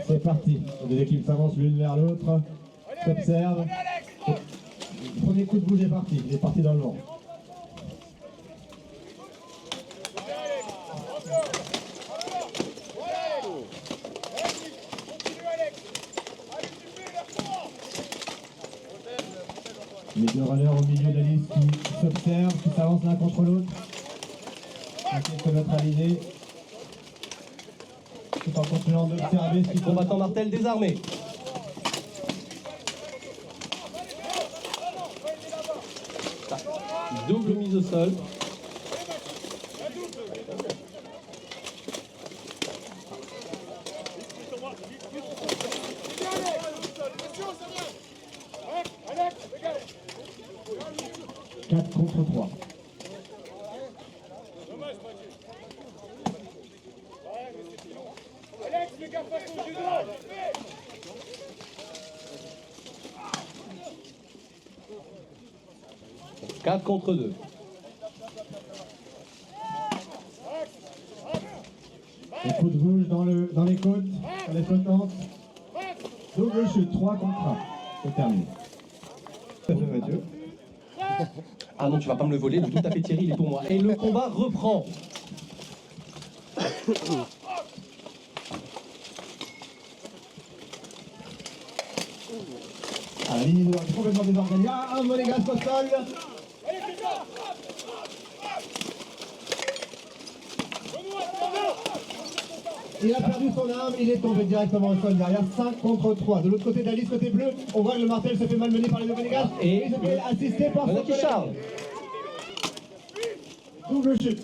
C'est parti. Les deux équipes s'avancent l'une vers l'autre. S'observent. Le premier coup de bouge est parti. Il est parti dans le vent. Les deux runners au milieu de la liste qui s'observent, qui s'avancent l'un contre l'autre. Qui se neutraliser. Tout en continuant d'observer ce qui Combattant Martel désarmé. Double mise au sol. Quatre contre 3. Alex, fais gaffe à ton judo. 4 contre 2. Les coups de bouge dans les côtes, sur les flottantes. Double chute, 3 contre 1. C'est terminé. Mathieu. Ah non, tu vas pas me le voler, le tout à fait Thierry, il est pour moi. Et le combat reprend. À la ligne de complètement désorganisée. Ah, un monégasque au sol. Il a perdu son arme, il est tombé directement au sol derrière, 5 contre 3. De l'autre côté de la liste, côté bleu, on voit que le Martel se fait malmener par les deux monégasques. Et il se fait assister par son qui charge. Double chute.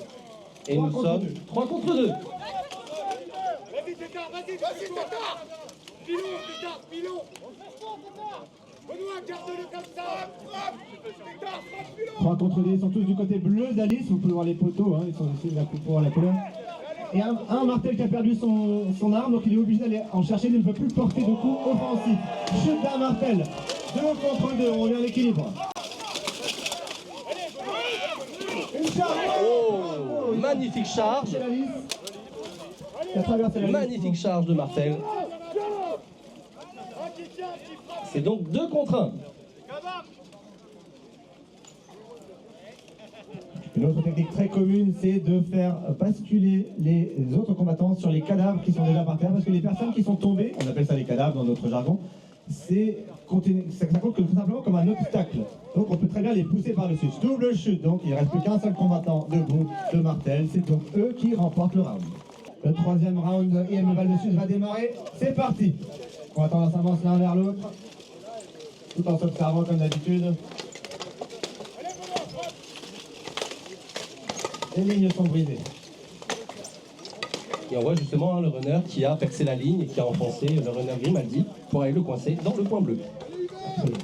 Et nous sommes 3 contre 2. Vas-y, Tétard, vas-y, Tétard. Pilon, Tétard, pilon. Benoît, garde-le comme ça. Tétard, pilon. 3 contre 2, ils sont tous du côté bleu d'Alice, vous pouvez voir les poteaux, hein, ils sont ici là pour voir la couleur. Et un Martel qui a perdu son arme, donc il est obligé d'aller en chercher, il ne peut plus porter de coups offensifs. Chute d'un Martel, 2 contre 2, on revient à l'équilibre. Une charge. Oh, magnifique charge. Magnifique charge de Martel. C'est donc 2 contre 1. Une autre technique très commune, c'est de faire basculer les autres combattants sur les cadavres qui sont déjà par terre, parce que les personnes qui sont tombées, on appelle ça les cadavres dans notre jargon, ça compte tout simplement comme un obstacle. Donc on peut très bien les pousser par-dessus. Double chute, donc il ne reste plus qu'un seul combattant debout de Martel, c'est donc eux qui remportent le round. Le troisième round, IM Val de Sud va démarrer, c'est parti. Combattants s'avancent l'un vers l'autre, tout en s'observant comme d'habitude. Les lignes sont brisées. Et on voit justement le runner qui a percé la ligne et qui a enfoncé le runner Grimaldi pour aller le coincer dans le point bleu. Absolument.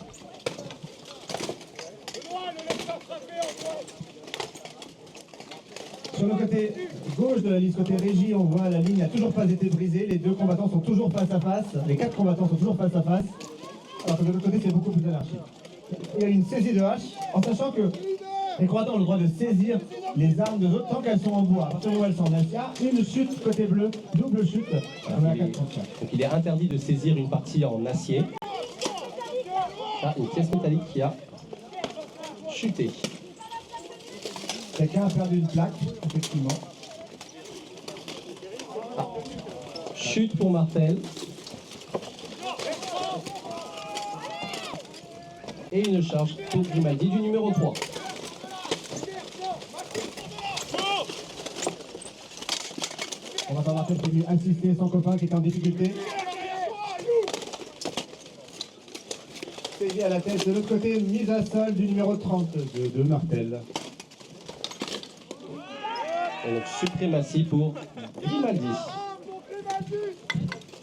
Sur le côté gauche de la liste, côté régie, on voit la ligne n'a toujours pas été brisée. Les deux combattants sont toujours face à face. Les 4 combattants sont toujours face à face. Alors que de l'autre côté, c'est beaucoup plus anarchique. Il y a une saisie de hache, en sachant que les combattants ont le droit de saisir les armes de l'autre tant qu'elles sont en bois. À partir du moment où elles sont en acier, une chute côté bleu, double chute. On est à 4 contre 4. Donc il est interdit de saisir une partie en acier. Là, une pièce métallique qui a chuté. Quelqu'un a perdu une plaque, effectivement. Ah. Chute pour Martel. Et une charge pour Grimaldi du numéro 3. On va pas Martel qui est venu assister son copain qui est en difficulté. Saisie à la tête de l'autre côté, mise à sol du numéro 32 de Martel. Et donc suprématie pour Grimaldi.